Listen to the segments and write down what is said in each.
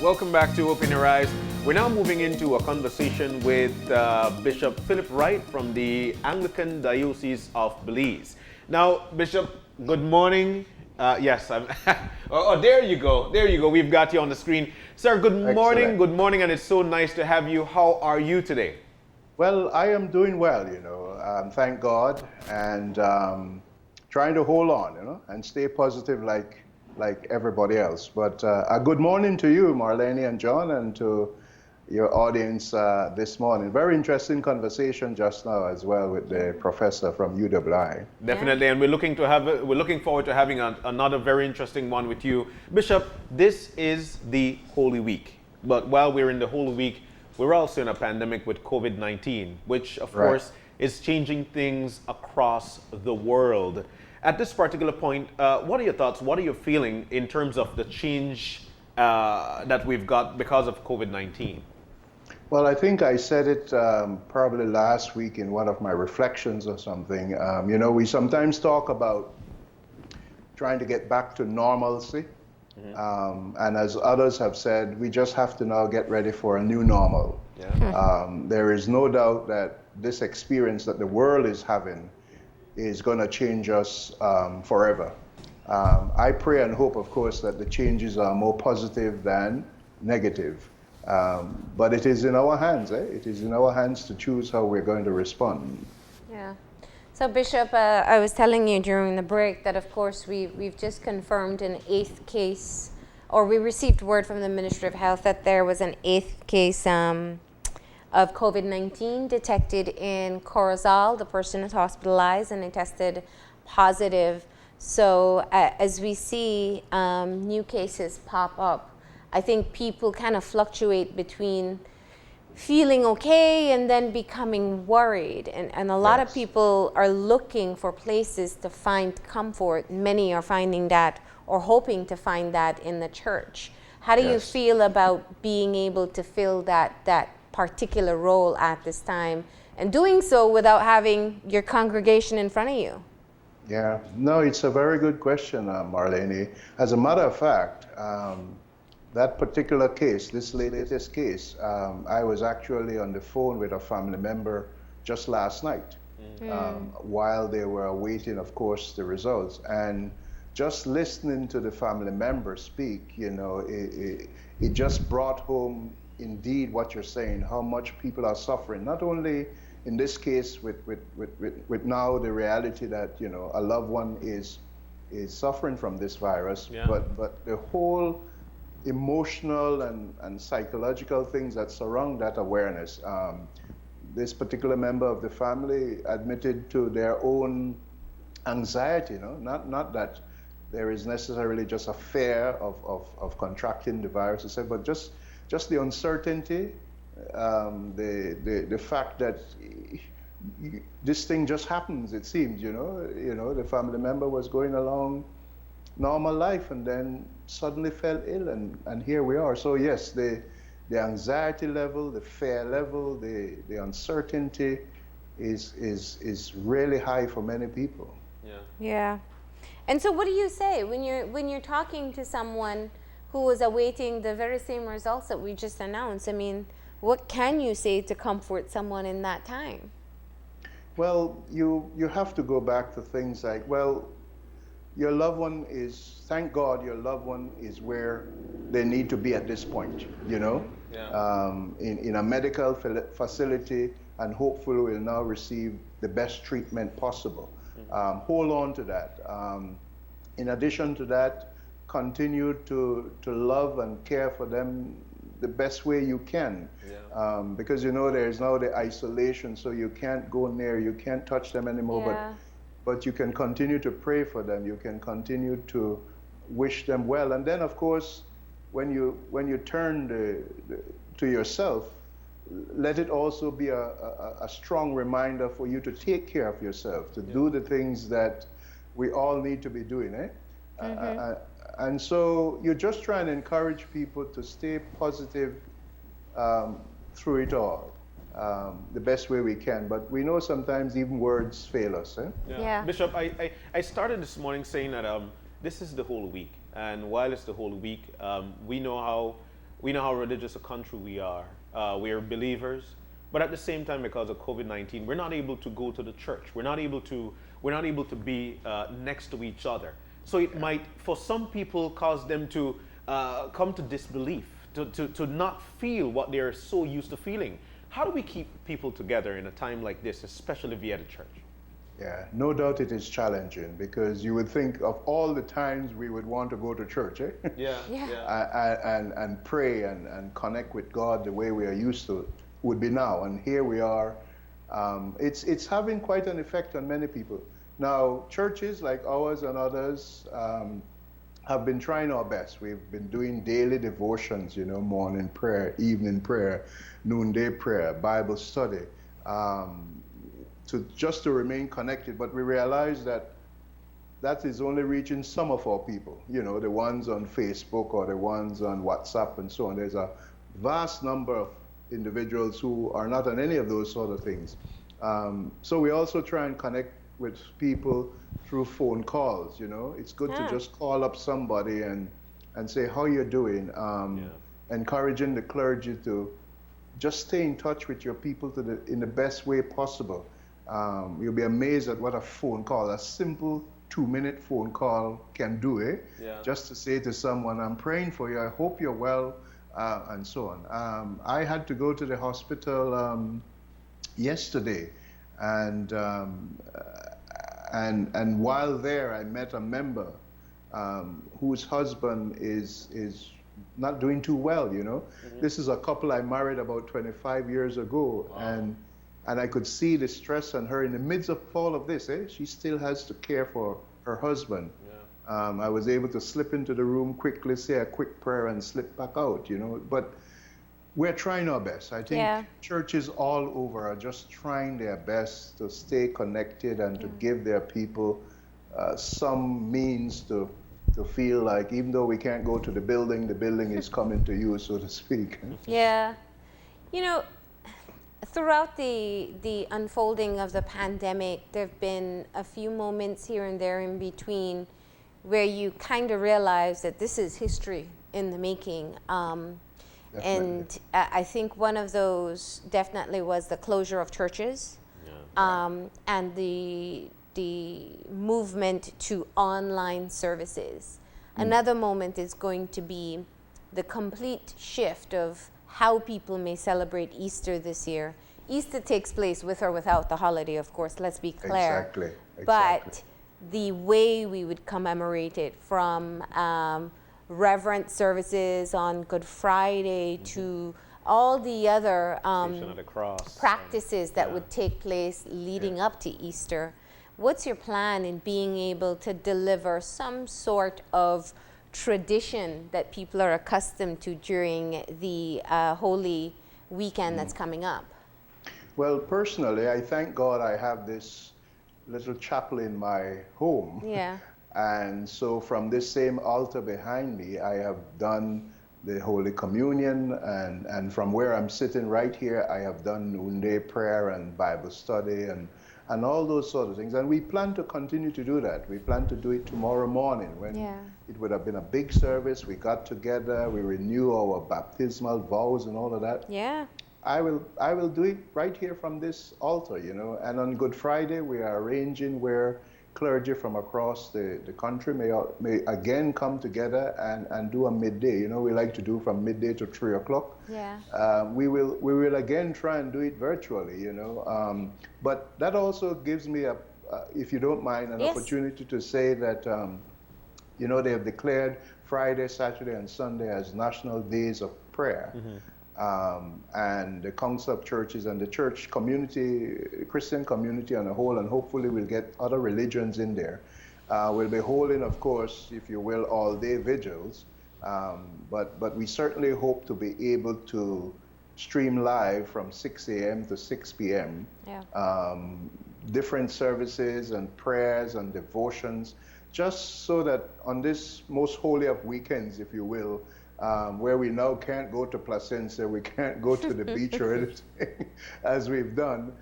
Welcome back to Open Your Eyes. We're now moving into a conversation with Bishop Philip Wright from the Anglican Diocese of Belize. Now, Bishop, good morning. Yes, I'm. There you go. There you go. We've got you on the screen. Sir, good morning. Excellent. Good morning, and it's so nice to have you. How are you today? Well, I am doing well, thank God, and trying to hold on, and stay positive like everybody else. But a good morning to you, Marlene and John, and to your audience this morning. Very interesting conversation just now as well with the professor from UWI. Definitely, and we're looking forward to having another very interesting one with you, Bishop. This is the Holy Week, but while we're in the Holy Week, we're also in a pandemic with COVID-19, which of course is changing things across the world. At this particular point, what are your thoughts? What are you feeling in terms of the change that we've got because of COVID-19? Well, I think I said it probably last week in one of my reflections or something. We sometimes talk about trying to get back to normalcy. And as others have said, we just have to now get ready for a new normal. There is no doubt that this experience that the world is having is going to change us forever. I pray and hope, of course, that the changes are more positive than negative. But it is in our hands. It is in our hands to choose how we're going to respond. Yeah. So, Bishop, I was telling you during the break that, of course, we've just confirmed an 8th case, or we received word from the Ministry of Health that there was an 8th case of COVID-19 detected in Corozal. The person is hospitalized and they tested positive. So, as we see new cases pop up, I think people kind of fluctuate between feeling okay and then becoming worried, and a lot of people are looking for places to find comfort. Many are finding that or hoping to find that in the church. How do you feel about being able to fill that particular role at this time and doing so without having your congregation in front of you? Yeah, no, it's a very good question, Marlene. As a matter of fact, that particular case, this latest case, I was actually on the phone with a family member just last night while they were awaiting, of course, the results. And just listening to the family member speak, it just brought home indeed what you're saying, how much people are suffering, not only in this case with now the reality that, a loved one is suffering from this virus, but the whole emotional and psychological things that surround that awareness. This particular member of the family admitted to their own anxiety, not that there is necessarily just a fear of contracting the virus, but just the uncertainty, the fact that this thing just happens, it seems, the family member was going along normal life and then suddenly fell ill, and here we are. So yes, the anxiety level, the fear level, the uncertainty is really high for many people. Yeah. And so what do you say when you're talking to someone who is awaiting the very same results that we just announced? I mean, what can you say to comfort someone in that time? Well, you have to go back to things like, your loved one is, thank God, your loved one is where they need to be at this point, in a medical facility, and hopefully will now receive the best treatment possible. Hold on to that. In addition to that, continue to love and care for them the best way you can. Because there's now the isolation, so you can't go near, you can't touch them anymore, but you can continue to pray for them, you can continue to wish them well. And then, of course, when you turn to yourself, let it also be a strong reminder for you to take care of yourself, to do the things that we all need to be doing. And so you're just trying to encourage people to stay positive through it all, the best way we can. But we know sometimes even words fail us. Bishop, I started this morning saying that this is the whole week. And while it's the whole week, we know how we know how religious a country we are. We are believers, but at the same time, because of COVID-19, we're not able to go to the church. We're not able to be next to each other. So it might, for some people, cause them to come to disbelief, to not feel what they're so used to feeling. How do we keep people together in a time like this, especially via the church? Yeah, no doubt it is challenging, because you would think of all the times we would want to go to church, eh? Yeah. And pray and connect with God the way we are used to would be now. And here we are. It's having quite an effect on many people. Now, churches like ours and others have been trying our best. We've been doing daily devotions, morning prayer, evening prayer, noonday prayer, Bible study, just to remain connected. But we realize that is only reaching some of our people, the ones on Facebook or the ones on WhatsApp and so on. There's a vast number of individuals who are not on any of those sort of things. So we also try and connect with people through phone calls. It's good to just call up somebody and say how you're doing, encouraging the clergy to just stay in touch with your people in the best way possible. You'll be amazed at what a phone call, a simple 2-minute phone call can do, eh? Yeah. Just to say to someone, I'm praying for you, I hope you're well, and so on. I had to go to the hospital yesterday, and while there, I met a member whose husband is not doing too well. Mm-hmm. This is a couple I married about 25 years ago. Wow. And I could see the stress on her in the midst of all of this. She still has to care for her husband. Yeah. I was able to slip into the room quickly, say a quick prayer, and slip back out. But we're trying our best. I think churches all over are just trying their best to stay connected and to give their people some means to feel like, even though we can't go to the building is coming to you, so to speak. Yeah. Throughout the unfolding of the pandemic, there have been a few moments here and there in between where you kind of realize that this is history in the making. And I think one of those definitely was the closure of churches, and the movement to online services. Another moment is going to be the complete shift of how people may celebrate Easter this year. Easter takes place with or without the holiday, of course, let's be clear. Exactly. But the way we would commemorate it, from reverent services on Good Friday to all the other practices that would take place leading up to Easter. What's your plan in being able to deliver some sort of tradition that people are accustomed to during the Holy Weekend that's coming up? Well, personally, I thank God I have this little chapel in my home. Yeah. And so from this same altar behind me, I have done the Holy Communion, and from where I'm sitting right here, I have done noonday prayer and Bible study and all those sort of things. And we plan to continue to do that. We plan to do it tomorrow morning when it would have been a big service. We got together, we renew our baptismal vows and all of that. Yeah. I will do it right here from this altar, And on Good Friday, we are arranging where clergy from across the country may again come together and do a midday. We like to do from midday to 3 o'clock. Yeah. We will again try and do it virtually, But that also gives me if you don't mind, an opportunity to say that, they have declared Friday, Saturday, and Sunday as national days of prayer. Mm-hmm. And the Council of Churches and the church community, Christian community on a whole, and hopefully we'll get other religions in there. We'll be holding, of course, if you will, all-day vigils, but we certainly hope to be able to stream live from 6 a.m. to 6 p.m. Yeah. Different services and prayers and devotions, just so that on this most holy of weekends, if you will, where we now can't go to Placencia, we can't go to the beach or anything, as we've done.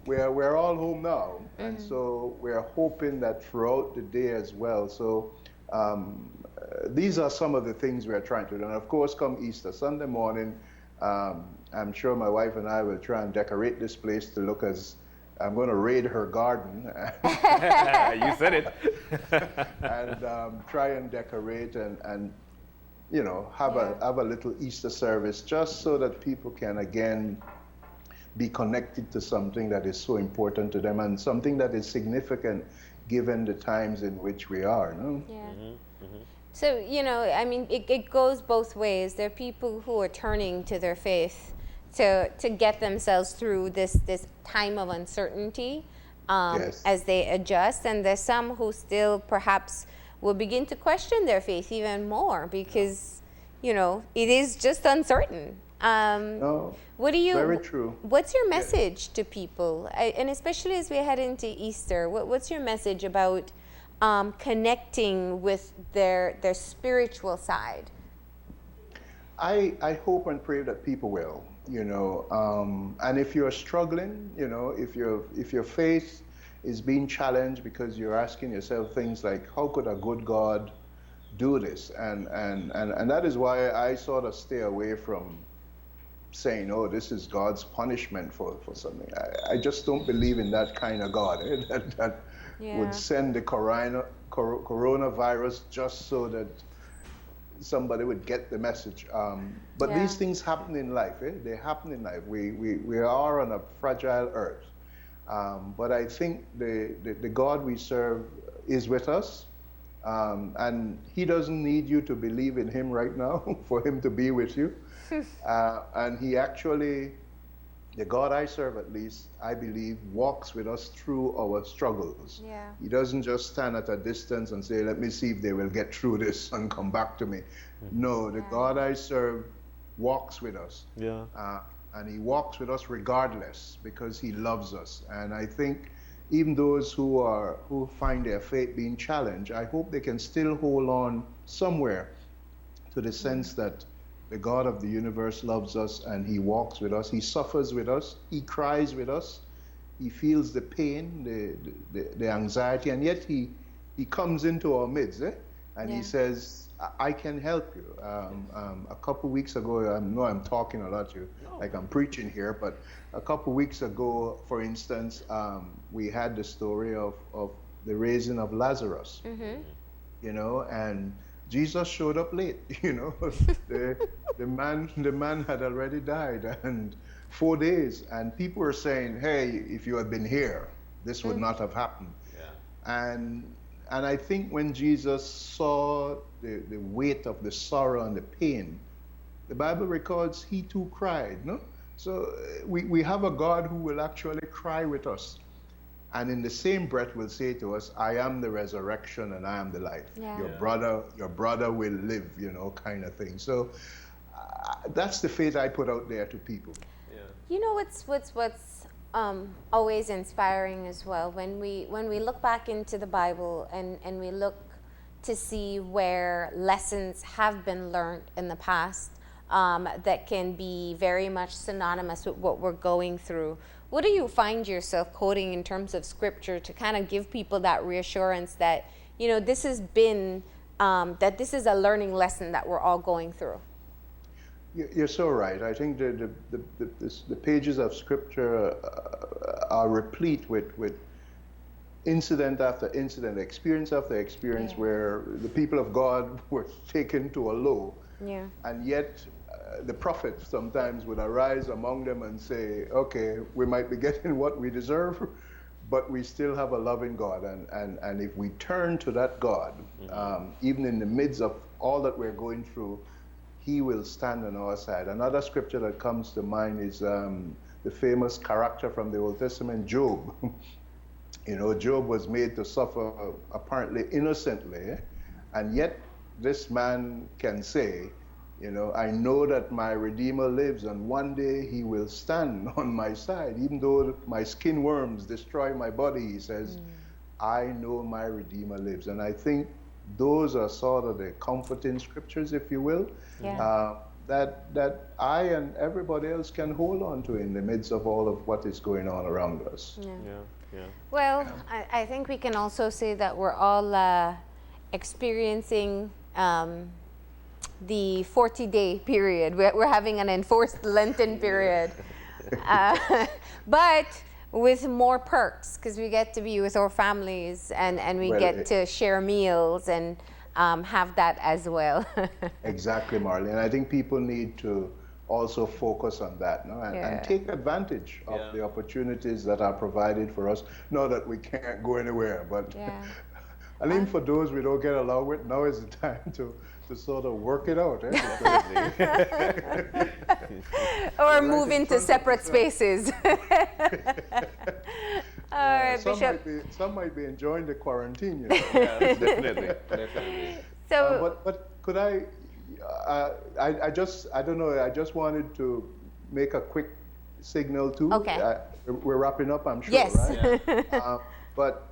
We're all home now, and so we're hoping that throughout the day as well. So These are some of the things we are trying to do. And of course, come Easter Sunday morning, I'm sure my wife and I will try and decorate this place to look as I'm going to raid her garden. You said it. And try and decorate and you know, have a little Easter service just so that people can again be connected to something that is so important to them and something that is significant given the times in which we are. No? Yeah. So, you know, I mean, it goes both ways. There are people who are turning to their faith to get themselves through this time of uncertainty as they adjust. And there's some who still perhaps will begin to question their faith even more because, you know, it is just uncertain. Very true. What's your message to people? And especially as we head into Easter, what's your message about connecting with their spiritual side? I hope and pray that people will, you know, and if you're struggling, you know, if your faith is being challenged because you're asking yourself things like, how could a good God do this? And that is why I sort of stay away from saying, oh, this is God's punishment for something. I just don't believe in that kind of God that would send the coronavirus just so that somebody would get the message. But these things happen in life. They happen in life. We are on a fragile earth. But I think the God we serve is with us. And he doesn't need you to believe in him right now for him to be with you. And he actually, the God I serve at least, I believe, walks with us through our struggles. Yeah. He doesn't just stand at a distance and say, let me see if they will get through this and come back to me. No, the God I serve walks with us. Yeah. And he walks with us regardless because he loves us. And I think even those who find their faith being challenged, I hope they can still hold on somewhere to the sense that the God of the universe loves us and he walks with us. He suffers with us. He cries with us. He feels the pain, the anxiety, and yet he comes into our midst, and he says, I can help you. A couple weeks ago, I know I'm talking a lot, like I'm preaching here, but a couple weeks ago, for instance, we had the story of the raising of Lazarus, you know, and Jesus showed up late, you know. the man had already died, and 4 days, and people were saying, hey, if you had been here, this would not have happened. Yeah. And I think when Jesus saw the weight of the sorrow and the pain, the Bible records he too cried, no? So we have a God who will actually cry with us. And in the same breath will say to us, I am the resurrection and I am the life. Yeah. Your brother will live, you know, kind of thing. So that's the faith I put out there to people. Yeah. You know what's always inspiring as well, when we look back into the Bible and we look to see where lessons have been learned in the past that can be very much synonymous with what we're going through. What do you find yourself quoting in terms of scripture to kind of give people that reassurance that, you know, this has been, that this is a learning lesson that we're all going through? You're so right. I think the pages of scripture are replete with incident after incident, experience after experience, where the people of God were taken to a low. Yeah. And yet the prophet sometimes would arise among them and say, okay, we might be getting what we deserve, but we still have a loving God. And if we turn to that God, even in the midst of all that we're going through, he will stand on our side. Another scripture that comes to mind is the famous character from the Old Testament, Job. You know, Job was made to suffer apparently innocently, and yet this man can say, you know, I know that my Redeemer lives, and one day he will stand on my side. Even though my skin worms destroy my body, he says, I know my Redeemer lives. And I think those are sort of the comforting scriptures, if you will, that I and everybody else can hold on to in the midst of all of what is going on around us. Well, I think we can also say that we're all experiencing the 40-day period. We're having an enforced Lenten period. But with more perks, because we get to be with our families and we get to share meals and have that as well. Exactly, Marlene. I think people need to also focus on that, no? And take advantage of the opportunities that are provided for us. Not that we can't go anywhere, but and even for those we don't get along with, now is the time to sort of work it out. Or move into separate spaces. All right, Bishop. Some might be enjoying the quarantine, you know. Yeah, definitely. So, but could I don't know, I just wanted to make a quick signal too. Okay. We're wrapping up, I'm sure, yes. right? Yeah. But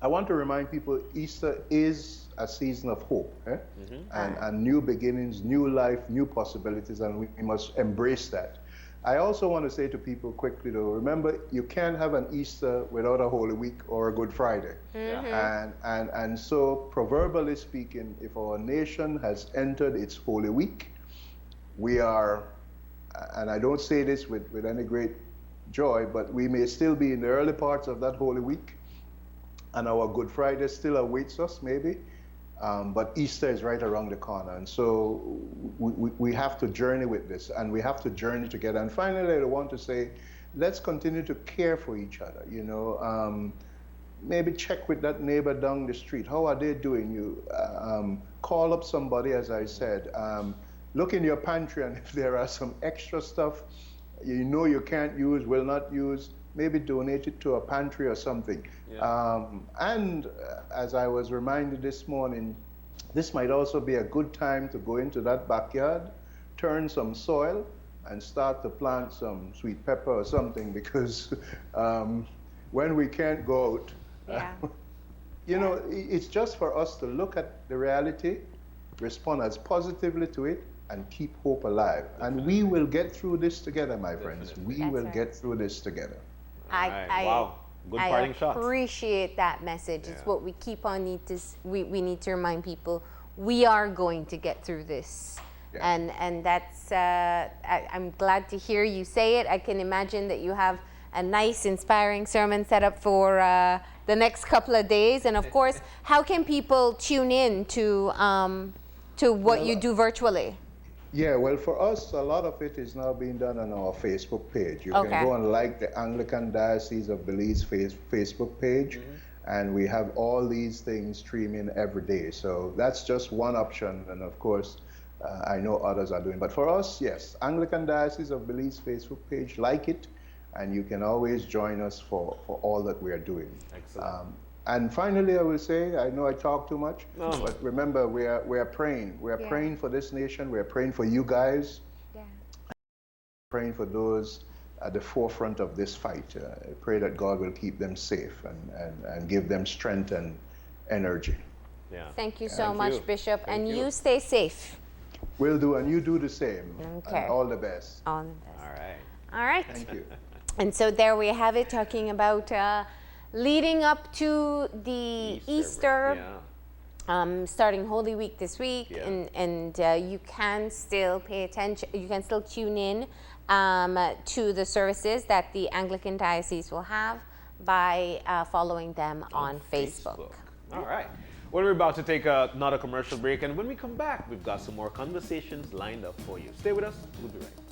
I want to remind people Easter is a season of hope, and new beginnings, new life, new possibilities, and we must embrace that. I also want to say to people quickly though, remember you can't have an Easter without a Holy Week or a Good Friday. And so proverbially speaking, if our nation has entered its Holy Week, we are, and I don't say this with any great joy, but we may still be in the early parts of that Holy Week, and our Good Friday still awaits us maybe. But Easter is right around the corner, and so we have to journey with this, and we have to journey together. And finally, I want to say, let's continue to care for each other. You know, maybe check with that neighbor down the street. How are they doing? You call up somebody, as I said. Look in your pantry, and if there are some extra stuff you know you can't use, will not use, maybe donate it to a pantry or something. And as I was reminded this morning, this might also be a good time to go into that backyard, turn some soil, and start to plant some sweet pepper or something, because when we can't go out, you know, it's just for us to look at the reality, respond as positively to it, and keep hope alive. And we will get through this together, my friends. We will get through this together. Wow. Good parting shot. I appreciate that message. It's what we keep on we need to remind people, we are going to get through this. And that's, I'm glad to hear you say it. I can imagine that you have a nice, inspiring sermon set up for the next couple of days. And of course, how can people tune in to what you do virtually? Yeah, well, for us, a lot of it is now being done on our Facebook page. You can go and like the Anglican Diocese of Belize Facebook page, and we have all these things streaming every day. So that's just one option, and of course, I know others are doing. But for us, yes, Anglican Diocese of Belize Facebook page, like it, and you can always join us for all that we are doing. Excellent. And finally, I will say, I know I talk too much, but remember, we are praying. We are praying for this nation. We are praying for you guys. Praying for those at the forefront of this fight. I pray that God will keep them safe and give them strength and energy. Thank you so much, Bishop. And you stay safe. Will do, and you do the same. Okay. And all the best. All the best. All right. All right. Thank you. And so there we have it, talking about leading up to the Easter, starting Holy Week this week, and you can still pay attention, you can still tune in to the services that the Anglican Diocese will have by following them on Facebook. All right. Well, we're about to take another commercial break, and when we come back, we've got some more conversations lined up for you. Stay with us. We'll be right back.